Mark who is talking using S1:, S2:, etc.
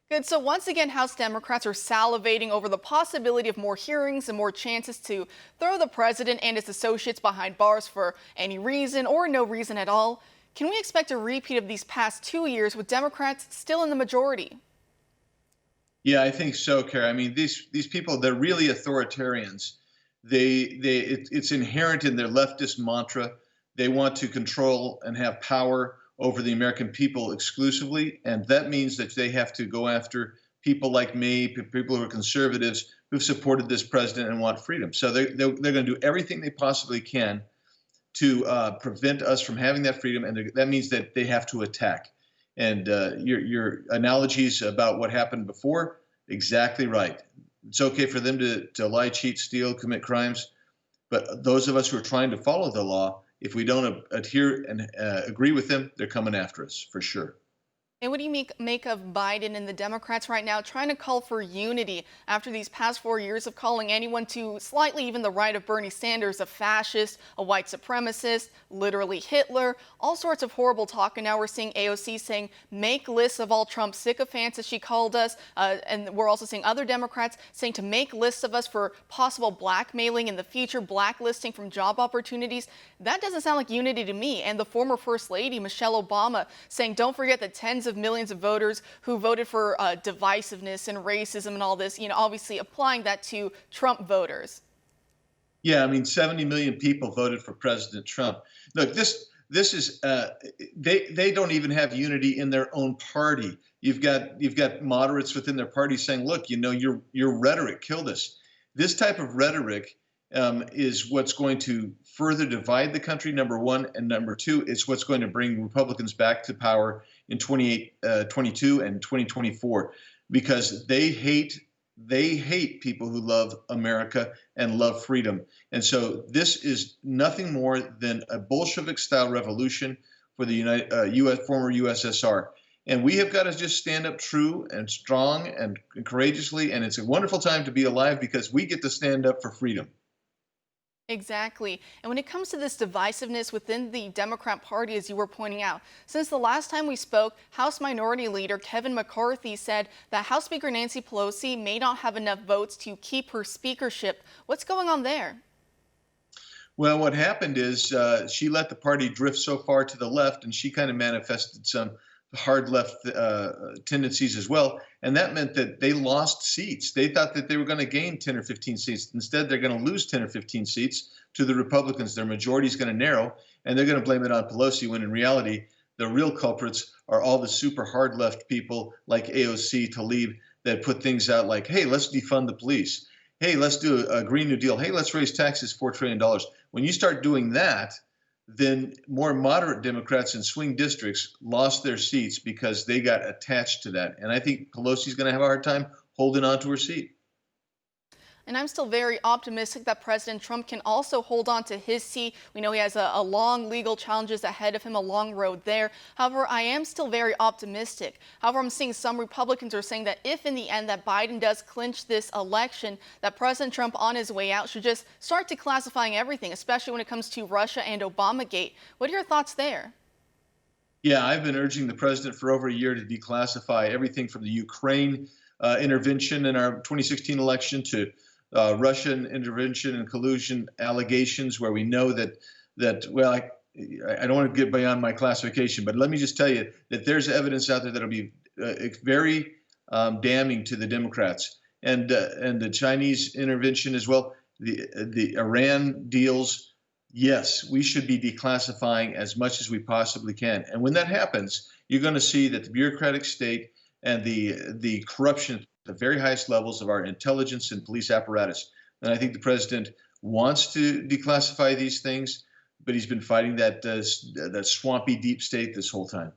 S1: Good. So once again, House Democrats are salivating over the possibility of more hearings and more chances to throw the president and his associates behind bars for any reason or no reason at all. Can we expect a repeat of these past 2 years with Democrats still in the majority?
S2: Yeah, I think so, Kara. I mean, these people, they're really authoritarians. It's inherent in their leftist mantra. They want to control and have power over the American people exclusively, and that means that they have to go after people like me, people who are conservatives who've supported this president and want freedom. So they're going to do everything they possibly can to prevent us from having that freedom, and that means that they have to attack. And your analogies about what happened before, exactly right. It's okay for them to lie, cheat, steal, commit crimes, but those of us who are trying to follow the law, if we don't adhere and agree with them, they're coming after us for sure.
S1: And what do you make of Biden and the Democrats right now trying to call for unity after these past 4 years of calling anyone to slightly even the right of Bernie Sanders a fascist, a white supremacist, literally Hitler, all sorts of horrible talk. And now we're seeing AOC saying, make lists of all Trump sycophants, as she called us. And we're also seeing other Democrats saying to make lists of us for possible blackmailing in the future, blacklisting from job opportunities. That doesn't sound like unity to me. And the former First Lady, Michelle Obama, saying, don't forget the tens of millions of voters who voted for divisiveness and racism and all this, obviously applying that to Trump voters.
S2: Yeah, I mean, 70 million people voted for President Trump. Look, this is they don't even have unity in their own party. You've got moderates within their party saying, look, your rhetoric killed us. This type of rhetoric is what's going to further divide the country, number one, and number two, it's what's going to bring Republicans back to power in 2022 and 2024, because they hate people who love America and love freedom. And so this is nothing more than a Bolshevik-style revolution for the former USSR. And we have got to just stand up true and strong and courageously. And it's a wonderful time to be alive because we get to stand up for freedom.
S1: Exactly. And when it comes to this divisiveness within the Democrat Party, as you were pointing out, since the last time we spoke, House Minority Leader Kevin McCarthy said that House Speaker Nancy Pelosi may not have enough votes to keep her speakership. What's going on there?
S2: Well, what happened is she let the party drift so far to the left, and she kind of manifested some hard left tendencies as well. And that meant that they lost seats. They thought that they were going to gain 10 or 15 seats. Instead, they're going to lose 10 or 15 seats to the Republicans. Their majority is going to narrow, and they're going to blame it on Pelosi, when in reality, the real culprits are all the super hard left people like AOC, Tlaib, that put things out like, hey, let's defund the police. Hey, let's do a Green New Deal. Hey, let's raise taxes $4 trillion. When you start doing that, then more moderate Democrats in swing districts lost their seats because they got attached to that. And I think Pelosi's going to have a hard time holding on to her seat.
S1: And I'm still very optimistic that President Trump can also hold on to his seat. We know he has a long legal challenges ahead of him, a long road there. However, I am still very optimistic. However, I'm seeing some Republicans are saying that if in the end that Biden does clinch this election, that President Trump on his way out should just start declassifying everything, especially when it comes to Russia and Obamagate. What are your thoughts there?
S2: Yeah, I've been urging the president for over a year to declassify everything from the Ukraine intervention in our 2016 election to Russian intervention and collusion allegations, where we know that well, I don't want to get beyond my classification, but let me just tell you that there's evidence out there that'll be very damning to the Democrats, and the Chinese intervention as well, the Iran deals. Yes, we should be declassifying as much as we possibly can, and when that happens, you're going to see that the bureaucratic state and the corruption the very highest levels of our intelligence and police apparatus. And I think the president wants to declassify these things, but he's been fighting that swampy deep state this whole time.